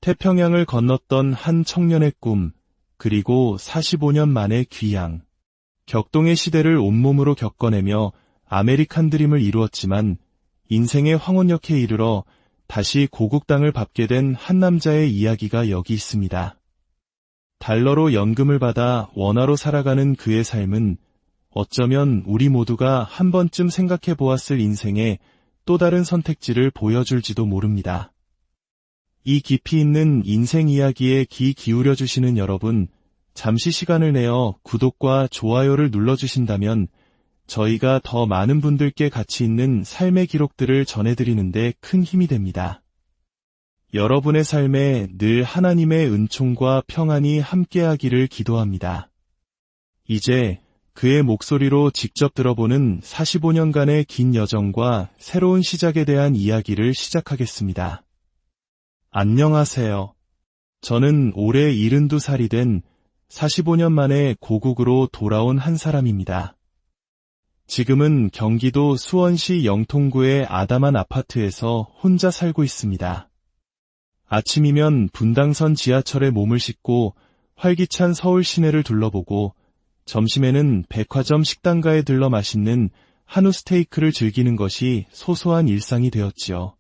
태평양을 건넜던 한 청년의 꿈, 그리고 45년 만의 귀향. 격동의 시대를 온몸으로 겪어내며 아메리칸 드림을 이루었지만 인생의 황혼역에 이르러 다시 고국 땅을 밟게 된 한 남자의 이야기가 여기 있습니다. 달러로 연금을 받아 원화로 살아가는 그의 삶은 어쩌면 우리 모두가 한 번쯤 생각해 보았을 인생의 또 다른 선택지를 보여줄지도 모릅니다. 이 깊이 있는 인생 이야기에 귀 기울여 주시는 여러분, 잠시 시간을 내어 구독과 좋아요를 눌러주신다면 저희가 더 많은 분들께 가치 있는 삶의 기록들을 전해드리는데 큰 힘이 됩니다. 여러분의 삶에 늘 하나님의 은총과 평안이 함께하기를 기도합니다. 이제 그의 목소리로 직접 들어보는 45년간의 긴 여정과 새로운 시작에 대한 이야기를 시작하겠습니다. 안녕하세요. 저는 올해 72살이 된 45년 만에 고국으로 돌아온 한 사람입니다. 지금은 경기도 수원시 영통구의 아담한 아파트에서 혼자 살고 있습니다. 아침이면 분당선 지하철에 몸을 싣고 활기찬 서울 시내를 둘러보고 점심에는 백화점 식당가에 들러 맛있는 한우 스테이크를 즐기는 것이 소소한 일상이 되었지요.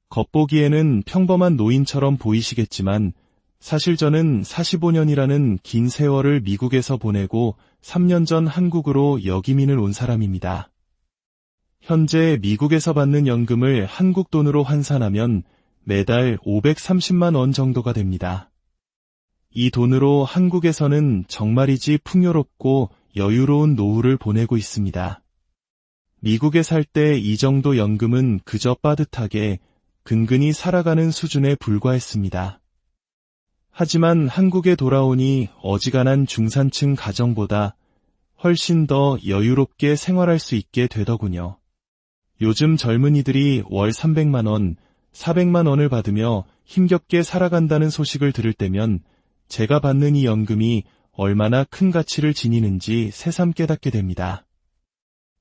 겉보기에는 평범한 노인처럼 보이시겠지만 사실 저는 45년이라는 긴 세월을 미국에서 보내고 3년 전 한국으로 역이민을 온 사람입니다. 현재 미국에서 받는 연금을 한국 돈으로 환산하면 매달 530만 원 정도가 됩니다. 이 돈으로 한국에서는 정말이지 풍요롭고 여유로운 노후를 보내고 있습니다. 미국에 살 때 이 정도 연금은 그저 빠듯하게 근근히 살아가는 수준에 불과했습니다. 하지만 한국에 돌아오니 어지간한 중산층 가정보다 훨씬 더 여유롭게 생활할 수 있게 되더군요. 요즘 젊은이들이 월 300만 원, 400만 원을 받으며 힘겹게 살아간다는 소식을 들을 때면 제가 받는 이 연금이 얼마나 큰 가치를 지니는지 새삼 깨닫게 됩니다.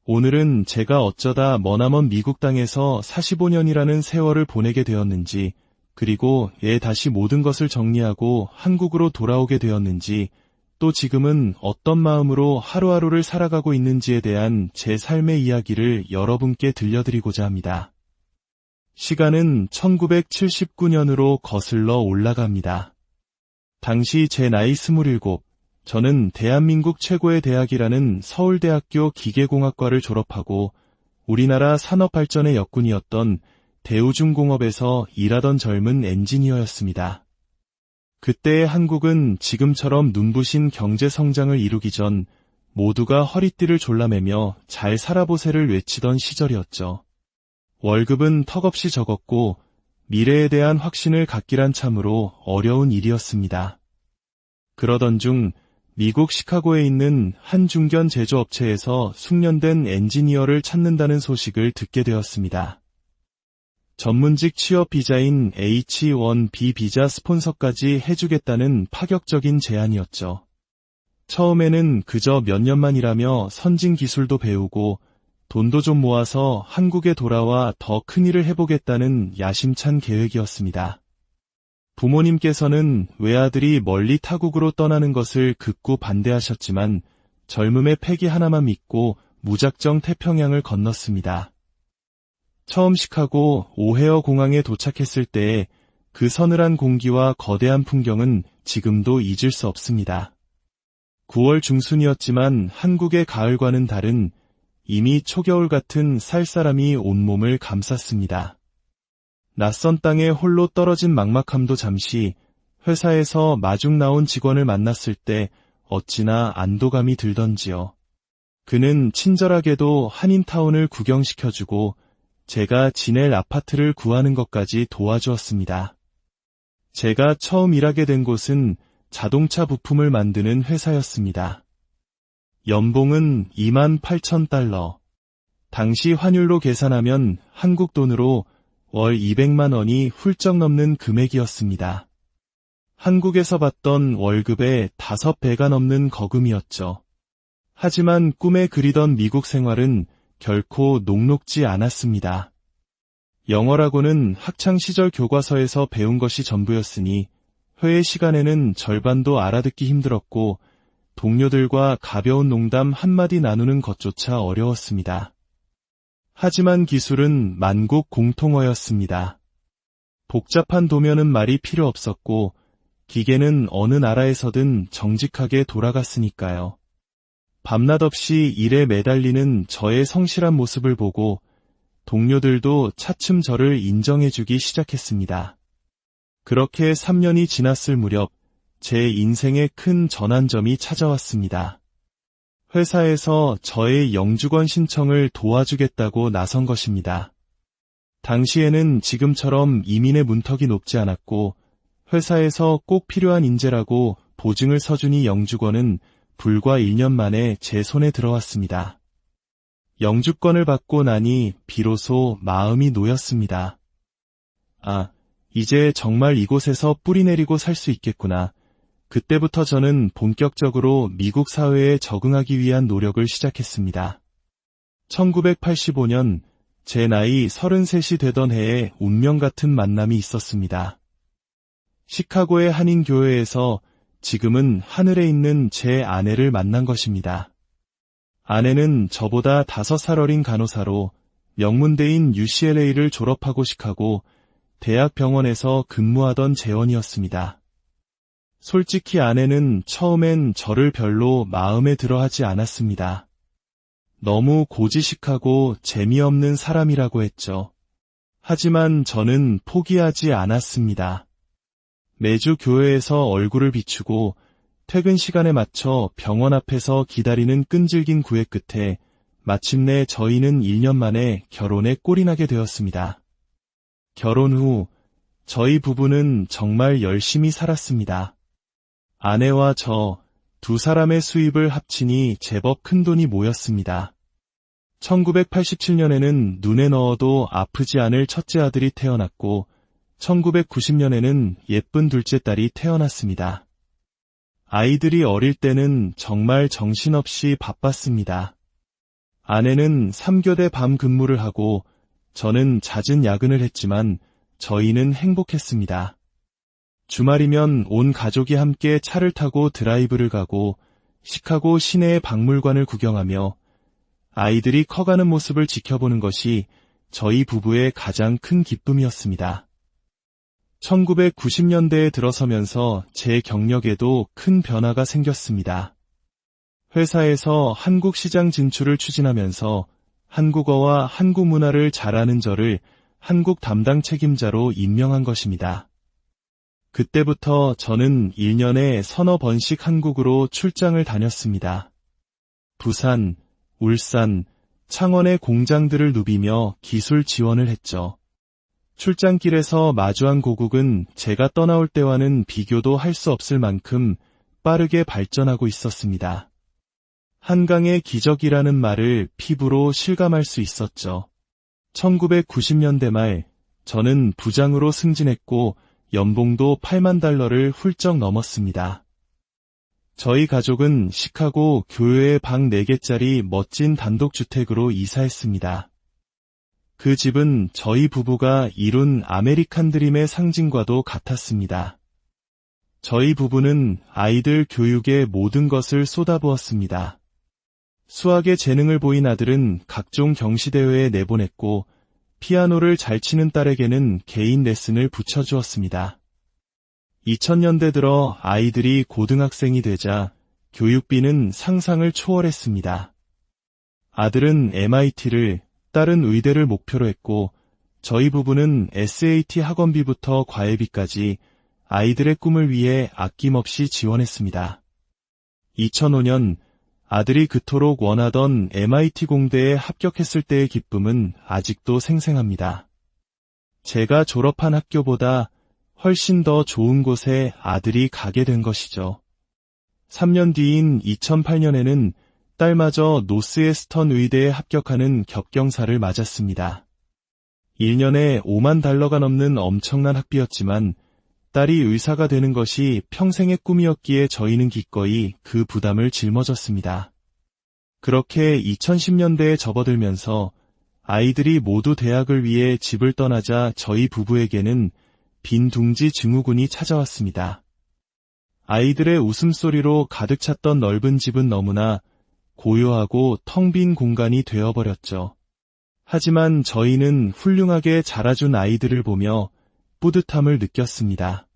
오늘은 제가 어쩌다 머나먼 미국 땅에서 45년이라는 세월을 보내게 되었는지, 그리고 다시 모든 것을 정리하고 한국으로 돌아오게 되었는지, 또 지금은 어떤 마음으로 하루하루를 살아가고 있는지에 대한 제 삶의 이야기를 여러분께 들려드리고자 합니다. 시간은 1979년으로 거슬러 올라갑니다. 당시 제 나이 27, 저는 대한민국 최고의 대학이라는 서울대학교 기계공학과를 졸업하고 우리나라 산업발전의 역군이었던 대우중공업에서 일하던 젊은 엔지니어였습니다. 그때의 한국은 지금처럼 눈부신 경제 성장을 이루기 전 모두가 허리띠를 졸라매며 잘 살아보세를 외치던 시절이었죠. 월급은 턱없이 적었고 미래에 대한 확신을 갖기란 참으로 어려운 일이었습니다. 그러던 중 미국 시카고에 있는 한 중견 제조업체에서 숙련된 엔지니어를 찾는다는 소식을 듣게 되었습니다. 전문직 취업 비자인 H-1B 비자 스폰서까지 해주겠다는 파격적인 제안이었죠. 처음에는 그저 몇 년만 일하며 선진 기술도 배우고 돈도 좀 모아서 한국에 돌아와 더 큰 일을 해보겠다는 야심찬 계획이었습니다. 부모님께서는 외아들이 멀리 타국으로 떠나는 것을 극구 반대하셨지만 젊음의 패기 하나만 믿고 무작정 태평양을 건넜습니다. 처음 시카고 오헤어 공항에 도착했을 때의 그 서늘한 공기와 거대한 풍경은 지금도 잊을 수 없습니다. 9월 중순이었지만 한국의 가을과는 다른 이미 초겨울 같은 쌀쌀함이 온몸을 감쌌습니다. 낯선 땅에 홀로 떨어진 막막함도 잠시 회사에서 마중 나온 직원을 만났을 때 어찌나 안도감이 들던지요. 그는 친절하게도 한인타운을 구경시켜주고 제가 지낼 아파트를 구하는 것까지 도와주었습니다. 제가 처음 일하게 된 곳은 자동차 부품을 만드는 회사였습니다. 연봉은 28,000달러. 당시 환율로 계산하면 한국 돈으로 월 200만 원이 훌쩍 넘는 금액이었습니다. 한국에서 받던 월급의 5배가 넘는 거금이었죠. 하지만 꿈에 그리던 미국 생활은 결코 녹록지 않았습니다. 영어라고는 학창시절 교과서에서 배운 것이 전부였으니 회의 시간에는 절반도 알아듣기 힘들었고 동료들과 가벼운 농담 한마디 나누는 것조차 어려웠습니다. 하지만 기술은 만국 공통어였습니다. 복잡한 도면은 말이 필요 없었고 기계는 어느 나라에서든 정직하게 돌아갔으니까요. 밤낮 없이 일에 매달리는 저의 성실한 모습을 보고 동료들도 차츰 저를 인정해주기 시작했습니다. 그렇게 3년이 지났을 무렵 제 인생에 큰 전환점이 찾아왔습니다. 회사에서 저의 영주권 신청을 도와주겠다고 나선 것입니다. 당시에는 지금처럼 이민의 문턱이 높지 않았고 회사에서 꼭 필요한 인재라고 보증을 서주니 영주권은 불과 1년 만에 제 손에 들어왔습니다. 영주권을 받고 나니 비로소 마음이 놓였습니다. 아, 이제 정말 이곳에서 뿌리 내리고 살 수 있겠구나. 그때부터 저는 본격적으로 미국 사회에 적응하기 위한 노력을 시작했습니다. 1985년 제 나이 33이 되던 해에 운명 같은 만남이 있었습니다. 시카고의 한인교회에서 지금은 하늘에 있는 제 아내를 만난 것입니다. 아내는 저보다 5살 어린 간호사로 명문대인 UCLA를 졸업하고 시카고 대학병원에서 근무하던 재원이었습니다. 솔직히 아내는 처음엔 저를 별로 마음에 들어 하지 않았습니다. 너무 고지식하고 재미없는 사람이라고 했죠. 하지만 저는 포기하지 않았습니다. 매주 교회에서 얼굴을 비추고 퇴근 시간에 맞춰 병원 앞에서 기다리는 끈질긴 구애 끝에 마침내 저희는 1년 만에 결혼에 꼴이 나게 되었습니다. 결혼 후 저희 부부는 정말 열심히 살았습니다. 아내와 저 두 사람의 수입을 합치니 제법 큰 돈이 모였습니다. 1987년에는 눈에 넣어도 아프지 않을 첫째 아들이 태어났고 1990년에는 예쁜 둘째 딸이 태어났습니다. 아이들이 어릴 때는 정말 정신없이 바빴습니다. 아내는 3교대 밤 근무를 하고 저는 잦은 야근을 했지만 저희는 행복했습니다. 주말이면 온 가족이 함께 차를 타고 드라이브를 가고 시카고 시내의 박물관을 구경하며 아이들이 커가는 모습을 지켜보는 것이 저희 부부의 가장 큰 기쁨이었습니다. 1990년대에 들어서면서 제 경력에도 큰 변화가 생겼습니다. 회사에서 한국 시장 진출을 추진하면서 한국어와 한국 문화를 잘 아는 저를 한국 담당 책임자로 임명한 것입니다. 그때부터 저는 1년에 서너 번씩 한국으로 출장을 다녔습니다. 부산, 울산, 창원의 공장들을 누비며 기술 지원을 했죠. 출장길에서 마주한 고국은 제가 떠나올 때와는 비교도 할 수 없을 만큼 빠르게 발전하고 있었습니다. 한강의 기적이라는 말을 피부로 실감할 수 있었죠. 1990년대 말 저는 부장으로 승진했고 연봉도 8만 달러를 훌쩍 넘었습니다. 저희 가족은 시카고 교외의 방 4개짜리 멋진 단독주택으로 이사했습니다. 그 집은 저희 부부가 이룬 아메리칸 드림의 상징과도 같았습니다. 저희 부부는 아이들 교육에 모든 것을 쏟아부었습니다. 수학에 재능을 보인 아들은 각종 경시대회에 내보냈고 피아노를 잘 치는 딸에게는 개인 레슨을 붙여주었습니다. 2000년대 들어 아이들이 고등학생이 되자 교육비는 상상을 초월했습니다. 아들은 MIT를, 딸은 의대를 목표로 했고 저희 부부는 SAT 학원비부터 과외비까지 아이들의 꿈을 위해 아낌없이 지원했습니다. 2005년 아들이 그토록 원하던 MIT 공대에 합격했을 때의 기쁨은 아직도 생생합니다. 제가 졸업한 학교보다 훨씬 더 좋은 곳에 아들이 가게 된 것이죠. 3년 뒤인 2008년에는 딸마저 노스웨스턴 의대에 합격하는 겹경사를 맞았습니다. 1년에 5만 달러가 넘는 엄청난 학비였지만 딸이 의사가 되는 것이 평생의 꿈이었기에 저희는 기꺼이 그 부담을 짊어졌습니다. 그렇게 2010년대에 접어들면서 아이들이 모두 대학을 위해 집을 떠나자 저희 부부에게는 빈 둥지 증후군이 찾아왔습니다. 아이들의 웃음소리로 가득 찼던 넓은 집은 너무나 고요하고 텅 빈 공간이 되어버렸죠. 하지만 저희는 훌륭하게 자라준 아이들을 보며 뿌듯함을 느꼈습니다.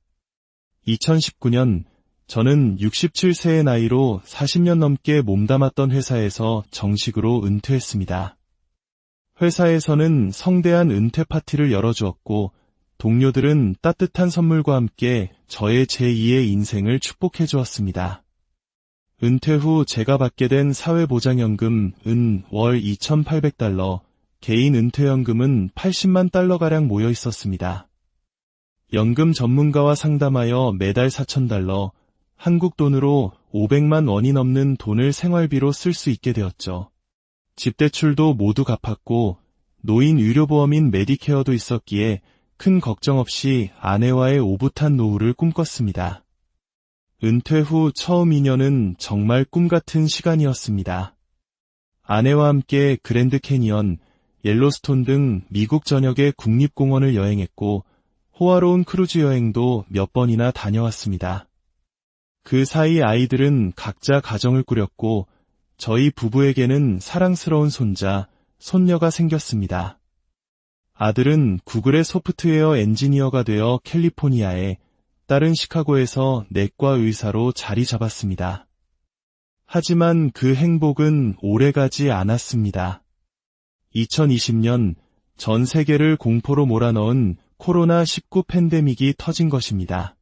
2019년 저는 67세의 나이로 40년 넘게 몸담았던 회사에서 정식으로 은퇴했습니다. 회사에서는 성대한 은퇴 파티를 열어주었고 동료들은 따뜻한 선물과 함께 저의 제2의 인생을 축복해 주었습니다. 은퇴 후 제가 받게 된 사회보장연금은 월 2,800달러, 개인 은퇴연금은 80만 달러가량 모여 있었습니다. 연금 전문가와 상담하여 매달 4,000달러, 한국 돈으로 500만 원이 넘는 돈을 생활비로 쓸 수 있게 되었죠. 집대출도 모두 갚았고 노인 의료보험인 메디케어도 있었기에 큰 걱정 없이 아내와의 오붓한 노후를 꿈꿨습니다. 은퇴 후 처음 2년은 정말 꿈같은 시간이었습니다. 아내와 함께 그랜드 캐니언, 옐로스톤 등 미국 전역의 국립공원을 여행했고 호화로운 크루즈 여행도 몇 번이나 다녀왔습니다. 그 사이 아이들은 각자 가정을 꾸렸고 저희 부부에게는 사랑스러운 손자, 손녀가 생겼습니다. 아들은 구글의 소프트웨어 엔지니어가 되어 캘리포니아에, 딸은 시카고에서 내과 의사로 자리 잡았습니다. 하지만 그 행복은 오래가지 않았습니다. 2020년 전 세계를 공포로 몰아넣은 코로나19 팬데믹이 터진 것입니다.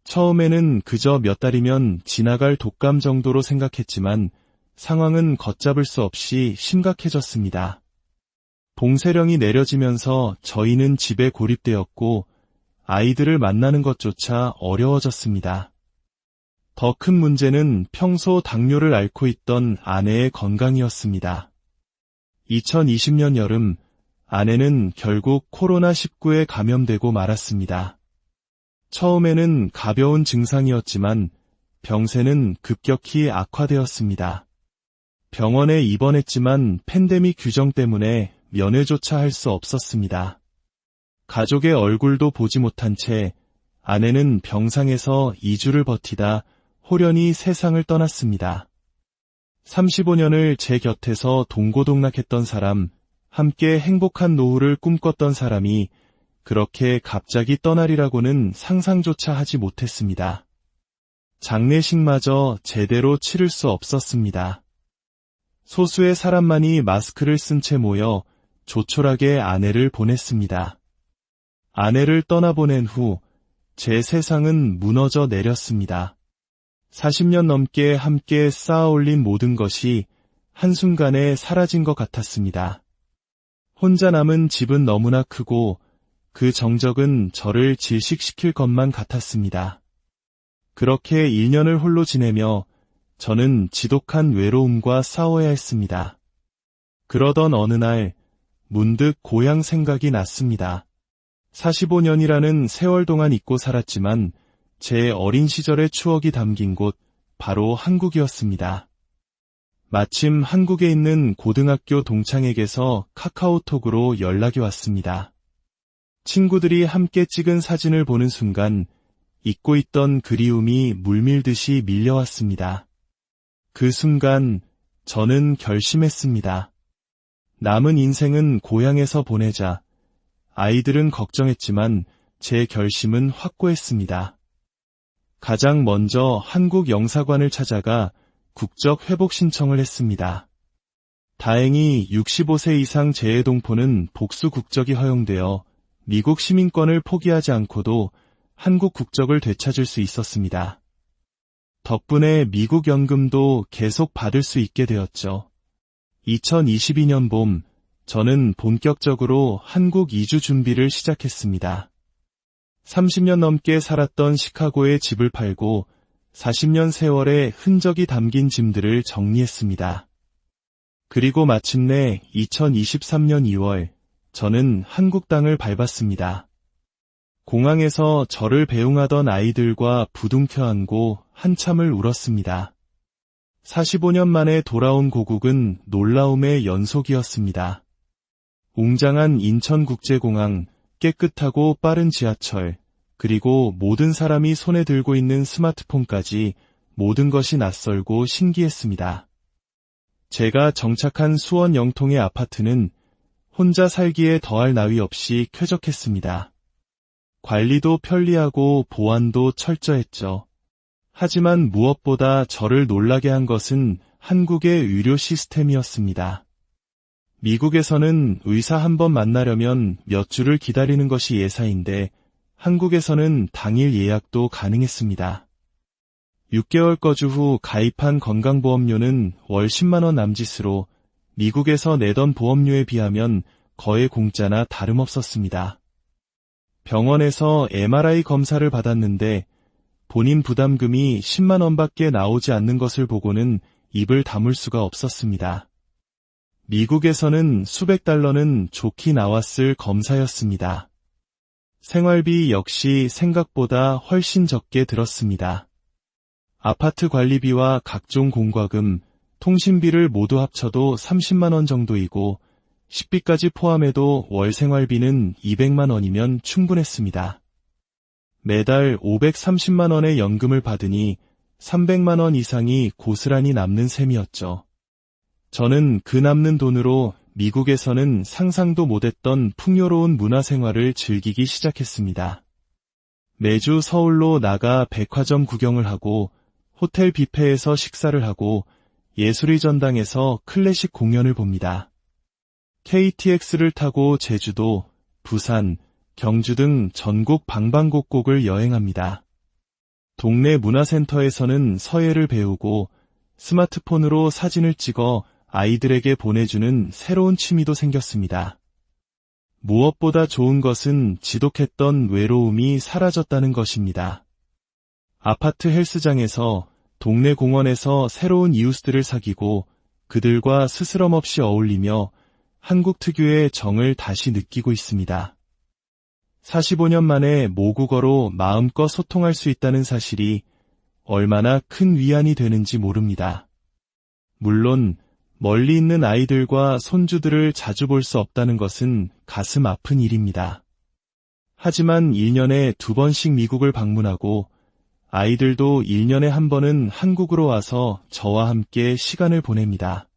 처음에는 그저 몇 달이면 지나갈 독감 정도로 생각했지만 상황은 걷잡을 수 없이 심각해졌습니다. 봉쇄령이 내려지면서 저희는 집에 고립되었고 아이들을 만나는 것조차 어려워졌습니다. 더 큰 문제는 평소 당뇨를 앓고 있던 아내의 건강이었습니다. 2020년 여름 아내는 결국 코로나19에 감염되고 말았습니다. 처음에는 가벼운 증상이었지만 병세는 급격히 악화되었습니다. 병원에 입원했지만 팬데믹 규정 때문에 면회조차 할 수 없었습니다. 가족의 얼굴도 보지 못한 채 아내는 병상에서 2주를 버티다 호련히 세상을 떠났습니다. 35년을 제 곁에서 동고동락했던 사람, 함께 행복한 노후를 꿈꿨던 사람이 그렇게 갑자기 떠나리라고는 상상조차 하지 못했습니다. 장례식마저 제대로 치를 수 없었습니다. 소수의 사람만이 마스크를 쓴 채 모여 조촐하게 아내를 보냈습니다. 아내를 떠나보낸 후 제 세상은 무너져 내렸습니다. 40년 넘게 함께 쌓아올린 모든 것이 한순간에 사라진 것 같았습니다. 혼자 남은 집은 너무나 크고 그 정적은 저를 질식시킬 것만 같았습니다. 그렇게 1년을 홀로 지내며 저는 지독한 외로움과 싸워야 했습니다. 그러던 어느 날 문득 고향 생각이 났습니다. 45년이라는 세월 동안 잊고 살았지만 제 어린 시절의 추억이 담긴 곳 바로 한국이었습니다. 마침 한국에 있는 고등학교 동창에게서 카카오톡으로 연락이 왔습니다. 친구들이 함께 찍은 사진을 보는 순간 잊고 있던 그리움이 물밀듯이 밀려왔습니다. 그 순간 저는 결심했습니다. 남은 인생은 고향에서 보내자. 아이들은 걱정했지만 제 결심은 확고했습니다. 가장 먼저 한국 영사관을 찾아가 국적 회복 신청을 했습니다. 다행히 65세 이상 재외동포는 복수 국적이 허용되어 미국 시민권을 포기하지 않고도 한국 국적을 되찾을 수 있었습니다. 덕분에 미국 연금도 계속 받을 수 있게 되었죠. 2022년 봄, 저는 본격적으로 한국 이주 준비를 시작했습니다. 30년 넘게 살았던 시카고의 집을 팔고 40년 세월의 흔적이 담긴 짐들을 정리했습니다. 그리고 마침내 2023년 2월, 저는 한국 땅을 밟았습니다. 공항에서 저를 배웅하던 아이들과 부둥켜 안고 한참을 울었습니다. 45년 만에 돌아온 고국은 놀라움의 연속이었습니다. 웅장한 인천국제공항, 깨끗하고 빠른 지하철, 그리고 모든 사람이 손에 들고 있는 스마트폰까지 모든 것이 낯설고 신기했습니다. 제가 정착한 수원 영통의 아파트는 혼자 살기에 더할 나위 없이 쾌적했습니다. 관리도 편리하고 보안도 철저했죠. 하지만 무엇보다 저를 놀라게 한 것은 한국의 의료 시스템이었습니다. 미국에서는 의사 한 번 만나려면 몇 주를 기다리는 것이 예사인데 한국에서는 당일 예약도 가능했습니다. 6개월 거주 후 가입한 건강보험료는 월 10만 원 남짓으로 미국에서 내던 보험료에 비하면 거의 공짜나 다름없었습니다. 병원에서 MRI 검사를 받았는데 본인 부담금이 10만 원밖에 나오지 않는 것을 보고는 입을 다물 수가 없었습니다. 미국에서는 수백 달러는 좋게 나왔을 검사였습니다. 생활비 역시 생각보다 훨씬 적게 들었습니다. 아파트 관리비와 각종 공과금, 통신비를 모두 합쳐도 30만 원 정도이고 식비까지 포함해도 월 생활비는 200만 원이면 충분했습니다. 매달 530만 원의 연금을 받으니 300만 원 이상이 고스란히 남는 셈이었죠. 저는 그 남는 돈으로 미국에서는 상상도 못했던 풍요로운 문화생활을 즐기기 시작했습니다. 매주 서울로 나가 백화점 구경을 하고 호텔 뷔페에서 식사를 하고 예술의 전당에서 클래식 공연을 봅니다. KTX를 타고 제주도, 부산, 경주 등 전국 방방곡곡을 여행합니다. 동네 문화센터에서는 서예를 배우고 스마트폰으로 사진을 찍어 아이들에게 보내주는 새로운 취미도 생겼습니다. 무엇보다 좋은 것은 지독했던 외로움이 사라졌다는 것입니다. 아파트 헬스장에서, 동네 공원에서 새로운 이웃들을 사귀고 그들과 스스럼 없이 어울리며 한국 특유의 정을 다시 느끼고 있습니다. 45년 만에 모국어로 마음껏 소통할 수 있다는 사실이 얼마나 큰 위안이 되는지 모릅니다. 물론 멀리 있는 아이들과 손주들을 자주 볼 수 없다는 것은 가슴 아픈 일입니다. 하지만 1년에 2번씩 미국을 방문하고 아이들도 1년에 한 번은 한국으로 와서 저와 함께 시간을 보냅니다.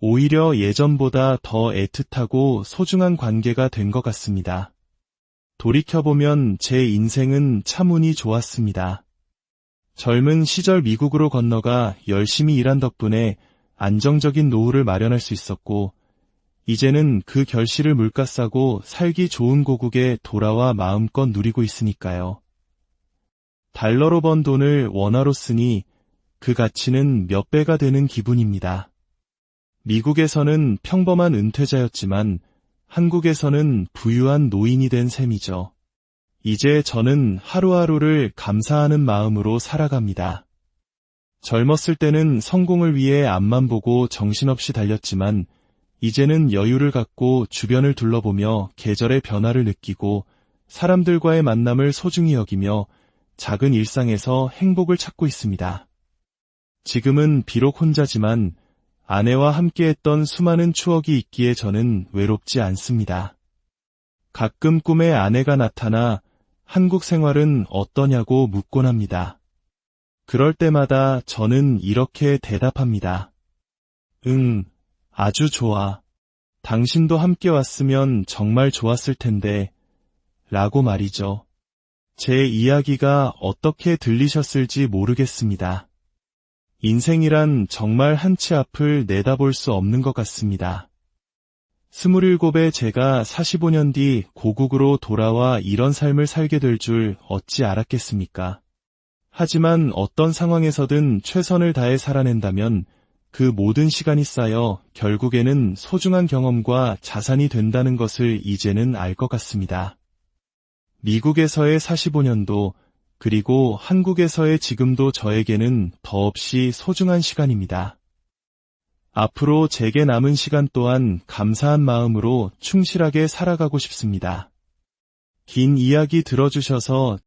오히려 예전보다 더 애틋하고 소중한 관계가 된 것 같습니다. 돌이켜보면 제 인생은 참 운이 좋았습니다. 젊은 시절 미국으로 건너가 열심히 일한 덕분에 안정적인 노후를 마련할 수 있었고, 이제는 그 결실을 물가싸고 살기 좋은 고국에 돌아와 마음껏 누리고 있으니까요. 달러로 번 돈을 원화로 쓰니 그 가치는 몇 배가 되는 기분입니다. 미국에서는 평범한 은퇴자였지만 한국에서는 부유한 노인이 된 셈이죠. 이제 저는 하루하루를 감사하는 마음으로 살아갑니다. 젊었을 때는 성공을 위해 앞만 보고 정신없이 달렸지만 이제는 여유를 갖고 주변을 둘러보며 계절의 변화를 느끼고 사람들과의 만남을 소중히 여기며 작은 일상에서 행복을 찾고 있습니다. 지금은 비록 혼자지만 아내와 함께했던 수많은 추억이 있기에 저는 외롭지 않습니다. 가끔 꿈에 아내가 나타나 한국 생활은 어떠냐고 묻곤 합니다. 그럴 때마다 저는 이렇게 대답합니다. 응, 아주 좋아. 당신도 함께 왔으면 정말 좋았을 텐데, 라고 말이죠. 제 이야기가 어떻게 들리셨을지 모르겠습니다. 인생이란 정말 한치 앞을 내다볼 수 없는 것 같습니다. 27에 제가 45년 뒤 고국으로 돌아와 이런 삶을 살게 될 줄 어찌 알았겠습니까? 하지만 어떤 상황에서든 최선을 다해 살아낸다면 그 모든 시간이 쌓여 결국에는 소중한 경험과 자산이 된다는 것을 이제는 알 것 같습니다. 미국에서의 45년도 그리고 한국에서의 지금도 저에게는 더없이 소중한 시간입니다. 앞으로 제게 남은 시간 또한 감사한 마음으로 충실하게 살아가고 싶습니다. 긴 이야기 들어주셔서